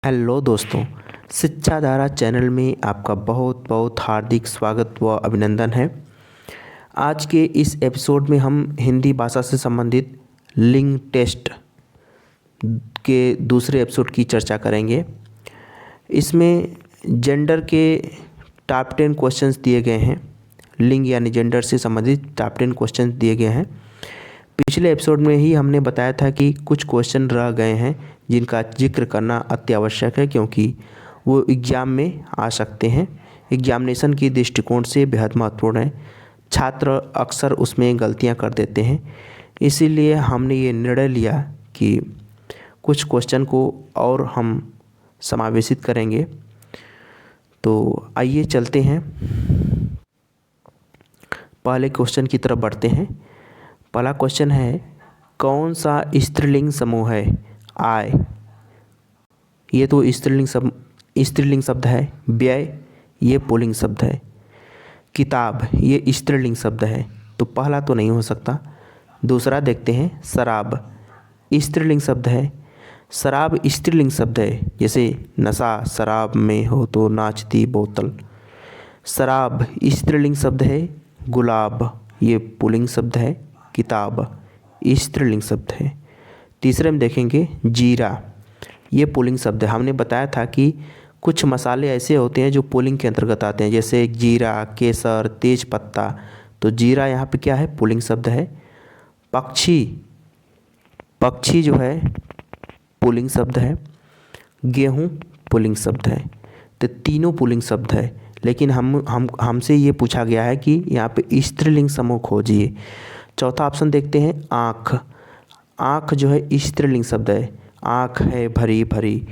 Hello दोस्तों, शिक्षा धारा चैनल में आपका बहुत बहुत हार्दिक स्वागत व अभिनंदन है। आज के इस एपिसोड में हम हिंदी भाषा से संबंधित लिंग टेस्ट के दूसरे एपिसोड की चर्चा करेंगे। इसमें जेंडर के टॉप 10 क्वेश्चंस दिए गए हैं। लिंग यानी जेंडर से संबंधित टॉप 10 क्वेश्चंस दिए गए हैं। पिछले एपिसोड में ही हमने बताया था कि कुछ क्वेश्चन रह गए हैं जिनका जिक्र करना अत्यावश्यक है, क्योंकि वो एग्ज़ाम में आ सकते हैं। एग्जामिनेशन की दृष्टिकोण से बेहद महत्वपूर्ण है। छात्र अक्सर उसमें गलतियां कर देते हैं, इसीलिए हमने ये निर्णय लिया कि कुछ क्वेश्चन को और हम समावेशित करेंगे। तो आइए चलते हैं, पहले क्वेश्चन की तरफ बढ़ते हैं। पहला क्वेश्चन है, कौन सा स्त्रीलिंग समूह है? आय, ये तो स्त्रीलिंग शब्द है। व्यय, ये पुल्लिंग शब्द है। किताब, ये स्त्रीलिंग शब्द है, तो पहला तो नहीं हो सकता। दूसरा देखते हैं, शराब स्त्रीलिंग शब्द है। शराब स्त्रीलिंग शब्द है, जैसे नशा शराब में हो तो नाचती बोतल। शराब स्त्रीलिंग शब्द है। गुलाब, ये पुल्लिंग शब्द है। किताब स्त्रीलिंग शब्द है। तीसरे में देखेंगे, जीरा, ये पुल्लिंग शब्द है। हमने बताया था कि कुछ मसाले ऐसे होते हैं जो पुल्लिंग के अंतर्गत आते हैं, जैसे जीरा, केसर, तेज पत्ता। तो जीरा यहाँ पे क्या है? पुल्लिंग शब्द है। पक्षी, पक्षी जो है पुल्लिंग शब्द है। गेहूँ पुल्लिंग शब्द है। तो तीनों पुल्लिंग शब्द है, लेकिन हमसे ये पूछा गया है कि यहाँ पे स्त्रीलिंग समूह खोजिए। चौथा ऑप्शन देखते हैं, आँख। आँख जो है स्त्रीलिंग शब्द है। आँख है भरी भरी,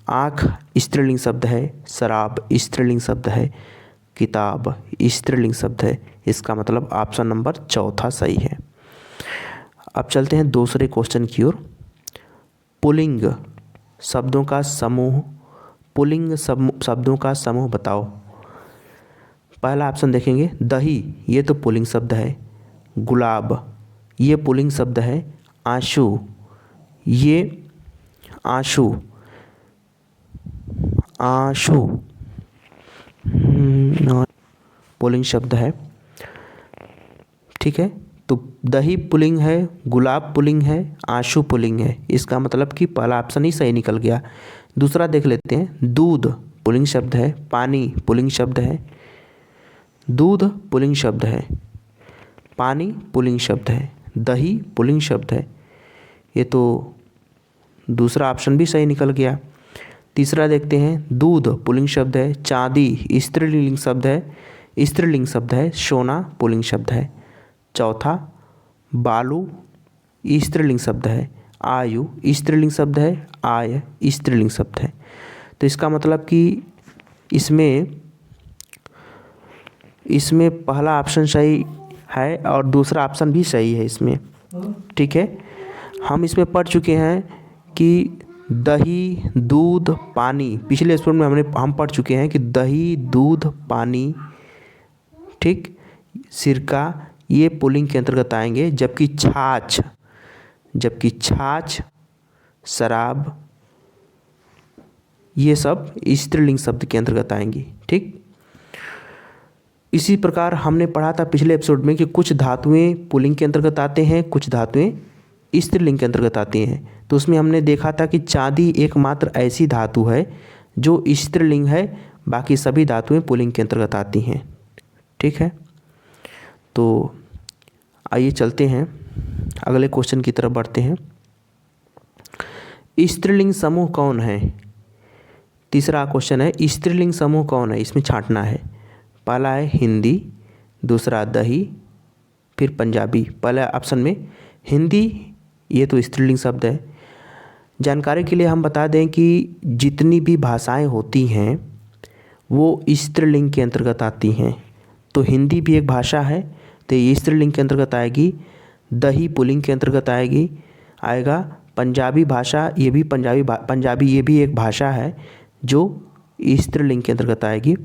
आँख स्त्रीलिंग शब्द है। शराब स्त्रीलिंग शब्द है। किताब स्त्रीलिंग शब्द है। इसका मतलब ऑप्शन नंबर चौथा सही है। अब चलते हैं दूसरे क्वेश्चन की ओर। पुल्लिंग शब्दों का समूह, पुल्लिंग शब्दों का समूह बताओ। पहला ऑप्शन देखेंगे, दही, ये तो पुल्लिंग शब्द है। गुलाब, ये पुल्लिंग शब्द है। आंसू, ये आंसू, आंसू पुल्लिंग शब्द है। ठीक है, तो दही पुल्लिंग है, गुलाब पुल्लिंग है, आंसू पुल्लिंग है। इसका मतलब कि पहला ऑप्शन ही सही निकल गया। दूसरा देख लेते हैं, दूध पुल्लिंग शब्द है। पानी पुल्लिंग शब्द है। दूध पुल्लिंग शब्द है। पानी पुल्लिंग शब्द है। दही पुल्लिंग शब्द है। ये तो दूसरा ऑप्शन भी सही निकल गया। तीसरा देखते हैं, दूध पुल्लिंग शब्द है। चांदी स्त्रीलिंग शब्द है। स्त्रीलिंग शब्द है। सोना पुल्लिंग शब्द है। चौथा, बालू स्त्रीलिंग शब्द है। आयु स्त्रीलिंग शब्द है। आय स्त्रीलिंग शब्द है। तो इसका मतलब कि इसमें पहला ऑप्शन सही है और दूसरा ऑप्शन भी सही है इसमें। ठीक है, हम इसमें पढ़ चुके हैं कि दही, दूध, पानी। पिछले एपिसोड में हम पढ़ चुके हैं कि दही, दूध, पानी, ठीक, सिरका, ये पुल्लिंग के अंतर्गत आएंगे, जबकि छाछ, शराब, ये सब स्त्रीलिंग शब्द के अंतर्गत आएंगी। ठीक, इसी प्रकार हमने पढ़ा था पिछले एपिसोड में कि कुछ धातुएं पुल्लिंग के अंतर्गत आते हैं, कुछ धातुएं स्त्रीलिंग के अंतर्गत आती हैं। तो उसमें हमने देखा था कि चांदी एकमात्र ऐसी धातु है जो स्त्रीलिंग है, बाकी सभी धातुएं पुल्लिंग के अंतर्गत आती हैं। ठीक है, तो आइए चलते हैं, अगले क्वेश्चन की तरफ बढ़ते हैं। स्त्रीलिंग समूह कौन है? तीसरा क्वेश्चन है, स्त्रीलिंग समूह कौन है? इसमें छांटना है। पहला है हिंदी, दूसरा दही, फिर पंजाबी। पहला ऑप्शन में हिंदी, ये तो स्त्रीलिंग शब्द है। जानकारी के लिए हम बता दें कि जितनी भी भाषाएं होती हैं वो स्त्रीलिंग के अंतर्गत आती हैं। तो हिंदी भी एक भाषा है, तो ये स्त्रीलिंग के अंतर्गत आएगी। दही पुल्लिंग के अंतर्गत आएगा। पंजाबी भाषा, ये भी पंजाबी ये भी एक भाषा है जो स्त्रीलिंग के अंतर्गत आएगी।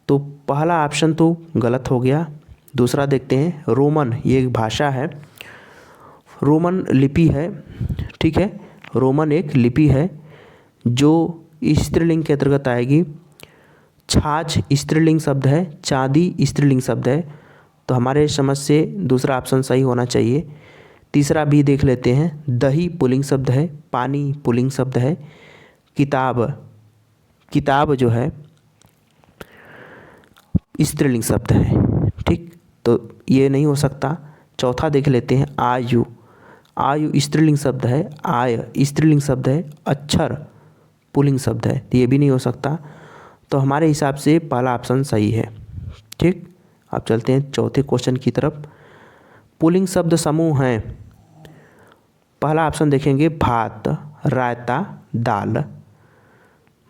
तो पहला ऑप्शन तो गलत हो गया। दूसरा देखते हैं, रोमन, ये एक भाषा है, रोमन लिपि है। ठीक है, रोमन एक लिपि है जो स्त्रीलिंग के अंतर्गत आएगी। छाछ स्त्रीलिंग शब्द है, चांदी स्त्रीलिंग शब्द है, तो हमारे समझ से दूसरा ऑप्शन सही होना चाहिए। तीसरा भी देख लेते हैं। दही पुल्लिंग शब्द है, पानी पुल्लिंग शब्द है, किताब जो है स्त्रीलिंग शब्द है। ठीक, तो ये नहीं हो सकता। चौथा देख लेते हैं। आयु स्त्रीलिंग शब्द है, आय स्त्रीलिंग शब्द है, अक्षर पुल्लिंग शब्द है, तो ये भी नहीं हो सकता। तो हमारे हिसाब से पहला ऑप्शन सही है। ठीक, अब चलते हैं चौथे क्वेश्चन की तरफ। पुल्लिंग शब्द समूह हैं। पहला ऑप्शन देखेंगे भात, रायता, दाल।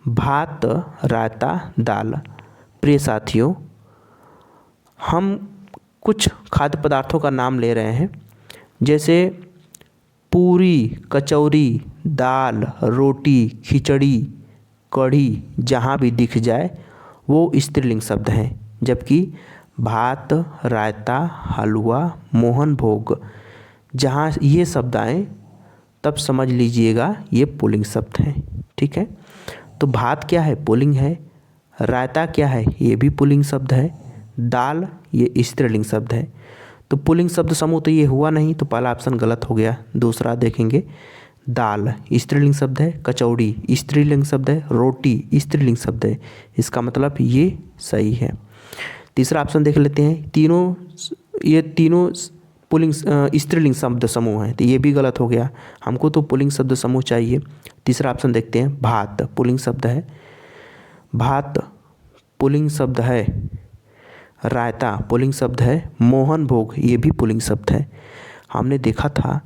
भात, रायता, दाल। प्रिय साथियों, हम कुछ खाद्य पदार्थों का नाम ले रहे हैं, जैसे पूरी, कचौरी, दाल, रोटी, खिचड़ी, कढ़ी, जहाँ भी दिख जाए वो स्त्रीलिंग शब्द हैं, जबकि भात, रायता, हलवा, मोहन भोग, जहाँ ये शब्द आएँ तब समझ लीजिएगा ये पुल्लिंग शब्द हैं। ठीक है, तो भात क्या है? पुल्लिंग है। रायता क्या है? ये भी पुल्लिंग शब्द है। दाल ये स्त्रीलिंग शब्द है। तो पुल्लिंग शब्द समूह तो ये हुआ नहीं, तो पहला ऑप्शन गलत हो गया। दूसरा देखेंगे। दाल स्त्रीलिंग शब्द है, कचौड़ी स्त्रीलिंग शब्द है, रोटी स्त्रीलिंग शब्द है, इसका मतलब ये सही है। तीसरा ऑप्शन देख लेते हैं। ये तीनों पुल्लिंग स्त्रीलिंग शब्द समूह हैं, तो ये भी गलत हो गया। हमको तो पुल्लिंग शब्द समूह चाहिए। तीसरा ऑप्शन देखते हैं। भात पुल्लिंग शब्द है, भात पुल्लिंग शब्द है, रायता पुल्लिंग शब्द है, मोहन भोग ये भी पुल्लिंग शब्द है। हमने देखा था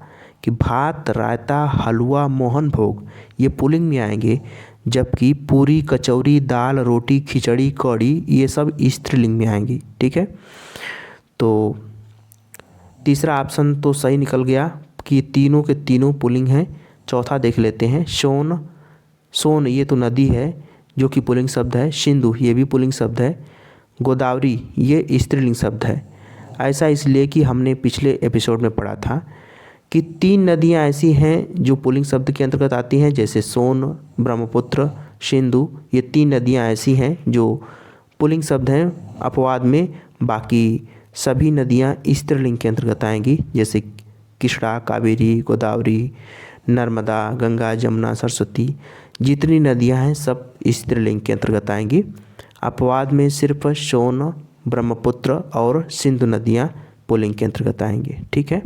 कि भात, रायता, हलवा, मोहन भोग ये पुल्लिंग में आएंगे, जबकि पूरी, कचौरी, दाल, रोटी, खिचड़ी, कढ़ी ये सब स्त्रीलिंग में आएंगी। ठीक है, तो तीसरा ऑप्शन तो सही निकल गया कि तीनों के तीनों पुल्लिंग हैं। चौथा देख लेते हैं। सोन ये तो नदी है जो कि पुल्लिंग शब्द है। सिंधु ये भी पुल्लिंग शब्द है। गोदावरी ये स्त्रीलिंग शब्द है। ऐसा इसलिए कि हमने पिछले एपिसोड में पढ़ा था कि 3 नदियां ऐसी हैं जो पुल्लिंग शब्द के अंतर्गत आती हैं, जैसे सोन, ब्रह्मपुत्र, सिंधु। ये 3 नदियां ऐसी हैं जो पुल्लिंग शब्द हैं अपवाद में, बाकी सभी नदियां स्त्रीलिंग के अंतर्गत आएंगी, जैसे कृष्णा, कावेरी, गोदावरी, नर्मदा, गंगा, जमुना, सरस्वती। जितनी नदियां हैं सब स्त्रीलिंग के अंतर्गत आएंगी। अपवाद में सिर्फ सोन, ब्रह्मपुत्र और सिंधु नदियां पुल्लिंग के अंतर्गत आएंगे। ठीक है,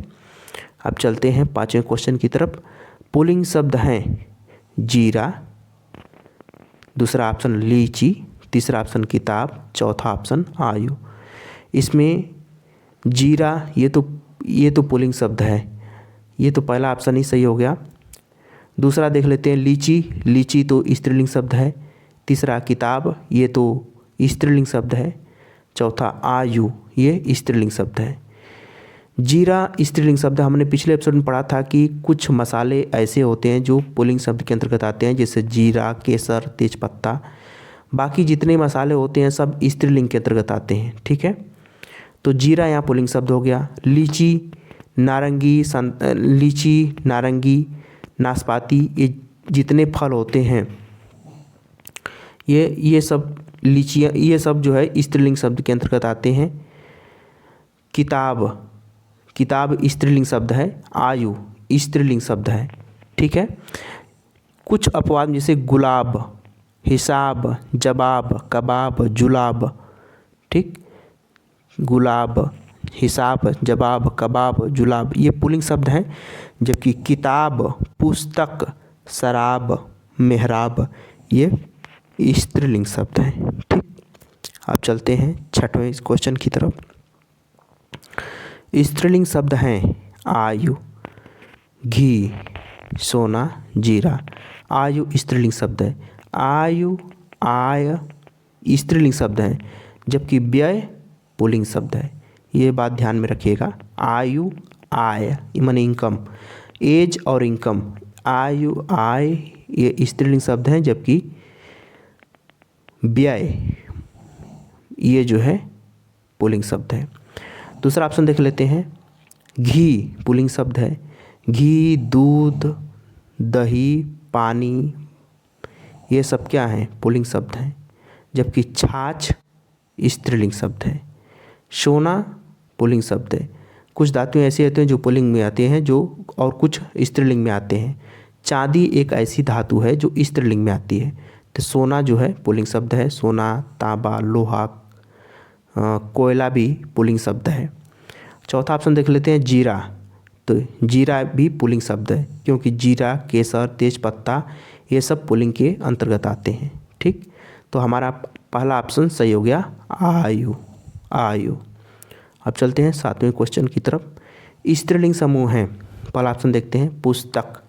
अब चलते हैं 5वें क्वेश्चन की तरफ। पुल्लिंग शब्द हैं जीरा, दूसरा ऑप्शन लीची, तीसरा ऑप्शन किताब, चौथा ऑप्शन आयु। इसमें जीरा ये तो पुल्लिंग शब्द है, ये तो पहला ऑप्शन ही सही हो गया। दूसरा देख लेते हैं। लीची तो स्त्रीलिंग शब्द है। तीसरा किताब ये तो स्त्रीलिंग शब्द है। चौथा आयु ये स्त्रीलिंग शब्द है। जीरा स्त्रीलिंग शब्द हमने पिछले एपिसोड में पढ़ा था कि कुछ मसाले ऐसे होते हैं जो पुल्लिंग शब्द के अंतर्गत आते हैं, जैसे जीरा, केसर, तेजपत्ता। बाकी जितने मसाले होते हैं सब स्त्रीलिंग के अंतर्गत आते हैं। ठीक है, तो जीरा यहाँ पुल्लिंग शब्द हो गया। लीची, नारंगी, नाशपाती ये जितने फल होते हैं ये सब लीचियाँ ये सब जो है स्त्रीलिंग शब्द के अंतर्गत आते हैं। किताब स्त्रीलिंग शब्द है। आयु स्त्रीलिंग शब्द है। ठीक है, कुछ अपवाद जैसे गुलाब, हिसाब, जवाब, कबाब, जुलाब। ठीक, गुलाब, हिसाब, जवाब, कबाब, जुलाब ये पुल्लिंग शब्द हैं, जबकि किताब, पुस्तक, शराब, मेहराब ये स्त्रीलिंग शब्द हैं। ठीक, अब चलते हैं 6वें क्वेश्चन की तरफ। स्त्रीलिंग शब्द हैं आयु, घी, सोना, जीरा। आयु स्त्रीलिंग शब्द है। आय स्त्रीलिंग शब्द है, जबकि व्यय पुल्लिंग शब्द है। ये बात ध्यान में रखिएगा। आय माने इनकम, एज और इनकम। आय ये स्त्रीलिंग शब्द हैं, जबकि व्यय ये जो है पुल्लिंग शब्द है। दूसरा ऑप्शन देख लेते हैं। घी पुल्लिंग शब्द है। घी, दूध, दही, पानी ये सब क्या हैं? पुल्लिंग शब्द हैं। जबकि छाछ स्त्रीलिंग शब्द है। सोना पुल्लिंग शब्द है। कुछ धातुएं ऐसी होती हैं जो पुल्लिंग में आती हैं, जो और कुछ स्त्रीलिंग में आते हैं। चांदी एक ऐसी धातु है जो स्त्रीलिंग में आती है। तो सोना जो है पुल्लिंग शब्द है। सोना, तांबा, लोहा, कोयला भी पुल्लिंग शब्द है। चौथा ऑप्शन देख लेते हैं, जीरा। तो जीरा भी पुल्लिंग शब्द है, क्योंकि जीरा, केसर, तेजपत्ता ये सब पुल्लिंग के अंतर्गत आते हैं। ठीक, तो हमारा पहला ऑप्शन सही हो गया, आयु। आयु। अब चलते हैं 7वें क्वेश्चन की तरफ। स्त्रीलिंग समूह हैं। पहला ऑप्शन देखते हैं, पुस्तक,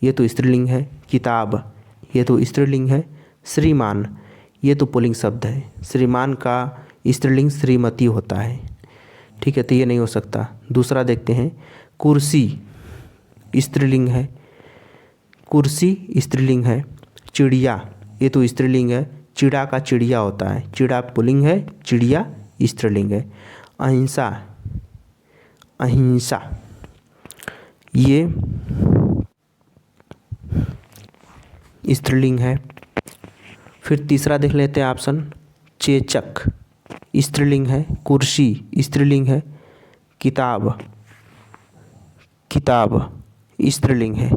ये तो स्त्रीलिंग है। किताब, ये तो स्त्रीलिंग है। श्रीमान, ये तो पुल्लिंग शब्द है। श्रीमान का स्त्रीलिंग श्रीमती होता है। ठीक है, तो ये नहीं हो सकता। दूसरा देखते हैं, कुर्सी स्त्रीलिंग है। कुर्सी स्त्रीलिंग है। चिड़िया, ये तो स्त्रीलिंग है। चिड़ा का चिड़िया होता है। चिड़ा पुल्लिंग है, चिड़िया स्त्रीलिंग है। अहिंसा, अहिंसा ये स्त्रीलिंग है। फिर तीसरा देख लेते हैं ऑप्शन, चेचक स्त्रीलिंग है। कुर्सी स्त्रीलिंग है। किताब, किताब स्त्रीलिंग है।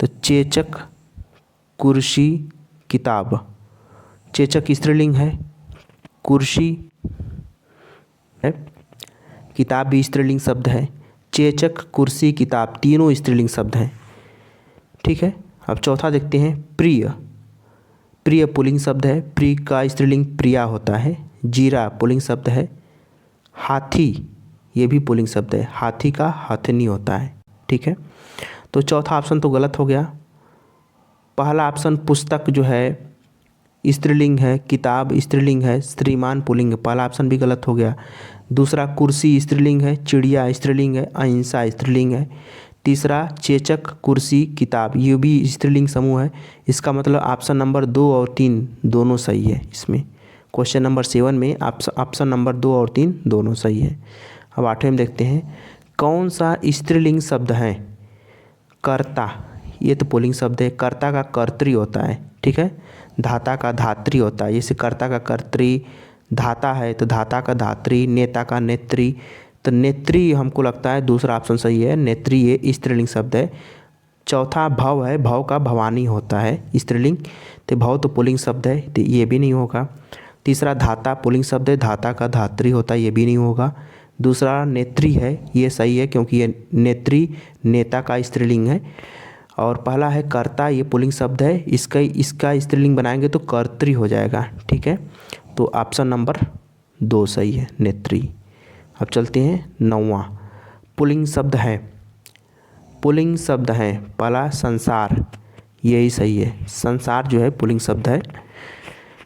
तो चेचक, कुर्सी, किताब। चेचक स्त्रीलिंग है, कुर्सी है, किताब भी स्त्रीलिंग शब्द है। चेचक, कुर्सी, किताब तीनों स्त्रीलिंग शब्द हैं। ठीक है, अब चौथा देखते हैं, प्रिय। प्रिय पुल्लिंग शब्द है। प्रिय का स्त्रीलिंग प्रिया होता है। जीरा पुल्लिंग शब्द है। हाथी ये भी पुल्लिंग शब्द है। हाथी का हथनी होता है। ठीक है, तो चौथा ऑप्शन तो गलत हो गया। पहला ऑप्शन पुस्तक जो है स्त्रीलिंग है। किताब स्त्रीलिंग है। श्रीमान पुल्लिंग है। पहला ऑप्शन भी गलत हो गया। दूसरा कुर्सी स्त्रीलिंग है। चिड़िया स्त्रीलिंग है। अहिंसा स्त्रीलिंग है। तीसरा चेचक, कुर्सी, किताब ये भी स्त्रीलिंग समूह है। इसका मतलब ऑप्शन नंबर 2 और 3 दोनों सही है। इसमें क्वेश्चन नंबर 7 में ऑप्शन नंबर 2 और 3 दोनों सही है। अब 8वें में देखते हैं, कौन सा स्त्रीलिंग शब्द है? कर्ता, ये तो पुल्लिंग शब्द है। कर्ता का कर्त्री होता है। ठीक है, धाता का धात्री होता है। जैसे कर्ता का कर्त्री, धाता है तो धाता का धात्री, नेता का नेत्री। तो नेत्री हमको लगता है दूसरा ऑप्शन सही है। नेत्री ये स्त्रीलिंग शब्द है। चौथा भव है। भव का भवानी होता है स्त्रीलिंग। तो भव तो पुल्लिंग शब्द है, तो ये भी नहीं होगा। तीसरा धाता पुल्लिंग शब्द है। धाता का धात्री होता है, ये भी नहीं होगा। दूसरा नेत्री है, ये सही है क्योंकि ये नेत्री नेता का स्त्रीलिंग है। और पहला है कर्ता, ये पुल्लिंग शब्द है। इसका स्त्रीलिंग बनाएंगे तो कर्त्री हो जाएगा। ठीक है, तो ऑप्शन नंबर 2 सही है, नेत्री। अब चलते हैं 9वां, पुल्लिंग शब्द है। पुल्लिंग शब्द है पहला संसार, यही सही है। संसार जो है पुल्लिंग शब्द है।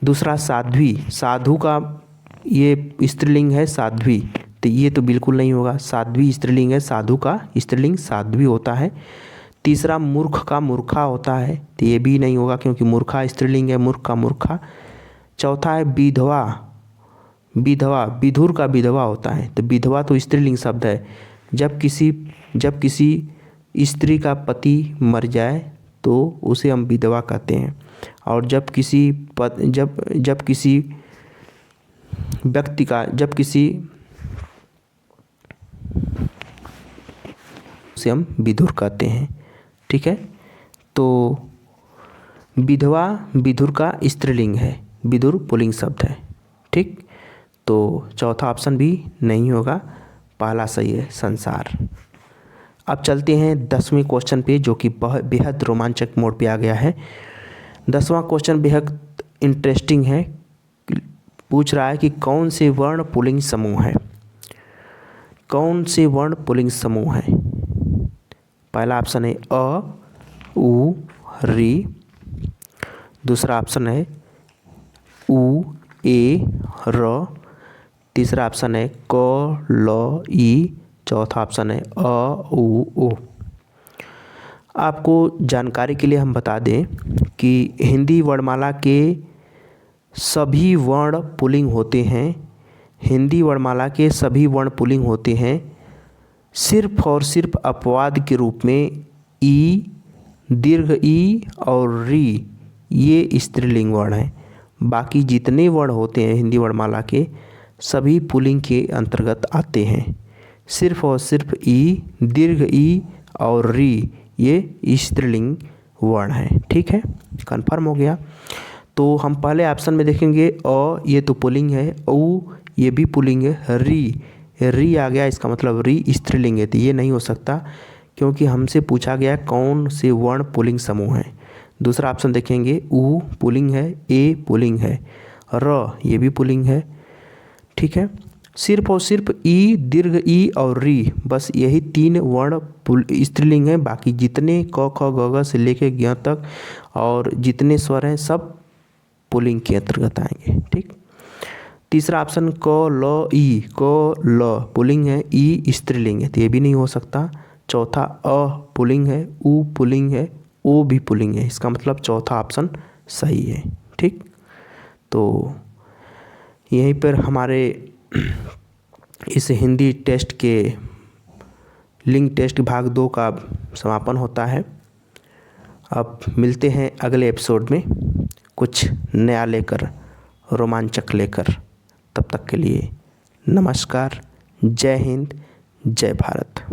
दूसरा साध्वी, साधु का ये स्त्रीलिंग है साध्वी, तो ये तो बिल्कुल नहीं होगा। साध्वी स्त्रीलिंग है। साधु का स्त्रीलिंग साध्वी होता है। तीसरा मूर्ख का मूर्खा होता है, तो ये भी नहीं होगा क्योंकि मूर्खा स्त्रीलिंग है। मूर्ख का मूर्खा। चौथा है विधवा। विधवा विधुर का विधवा होता है, तो विधवा तो स्त्रीलिंग शब्द है। जब किसी स्त्री का पति मर जाए तो उसे हम विधवा कहते हैं। और जब किसी व्यक्ति का उसे हम विधुर कहते हैं। ठीक है, तो विधवा विधुर का स्त्रीलिंग है। विधुर पुल्लिंग शब्द है। ठीक, तो चौथा ऑप्शन भी नहीं होगा, पहला सही है संसार। अब चलते हैं 10वें क्वेश्चन पे, जो कि बेहद रोमांचक मोड पे आ गया है। 10वां क्वेश्चन बेहद इंटरेस्टिंग है। पूछ रहा है कि कौन से वर्ण पुल्लिंग समूह है? कौन से वर्ण पुल्लिंग समूह है? पहला ऑप्शन है अ, उ, ऋ। दूसरा ऑप्शन है उ, ए, र। तीसरा ऑप्शन है क, ल, ई। चौथा ऑप्शन है अ, उ, ओ। आपको जानकारी के लिए हम बता दें कि हिंदी वर्णमाला के सभी वर्ण पुल्लिंग होते हैं। हिंदी वर्णमाला के सभी वर्ण पुल्लिंग होते हैं। सिर्फ और सिर्फ अपवाद के रूप में ई, दीर्घ ई और री, ये स्त्रीलिंग वर्ण हैं। बाकी जितने वर्ण होते हैं हिंदी वर्णमाला के सभी पुल्लिंग के अंतर्गत आते हैं। सिर्फ और सिर्फ ई, दीर्घ ई और री ये स्त्रीलिंग वर्ण हैं। ठीक है, कन्फर्म हो गया। तो हम पहले ऑप्शन में देखेंगे अ, ये तो पुल्लिंग है, ऊ ये भी पुल्लिंग है, री आ गया, इसका मतलब री स्त्रीलिंग है। तो ये नहीं हो सकता क्योंकि हमसे पूछा गया कौन से वर्ण पुल्लिंग समूह हैं। दूसरा ऑप्शन देखेंगे, ऊ पुल्लिंग है, ए पुल्लिंग है, र ये भी पुल्लिंग है। ठीक है, सिर्फ और सिर्फ ई, दीर्घ ई और री, बस यही 3 वर्ण स्त्रीलिंग हैं। बाकी जितने क ख ग घ से लेके ज्ञ तक और जितने स्वर हैं सब पुल्लिंग के अंतर्गत आएंगे। ठीक, तीसरा ऑप्शन क ल ई, क ल पुल्लिंग है, ई स्त्रीलिंग है, तो ये भी नहीं हो सकता। चौथा अ पुल्लिंग है, ऊ पुल्लिंग है, ओ भी पुल्लिंग है, इसका मतलब चौथा ऑप्शन सही है। ठीक, तो यहीं पर हमारे इस हिंदी टेस्ट के लिंग टेस्ट भाग 2 का समापन होता है। अब मिलते हैं अगले एपिसोड में कुछ नया लेकर, रोमांचक लेकर। तब तक के लिए नमस्कार, जय हिंद, जय भारत।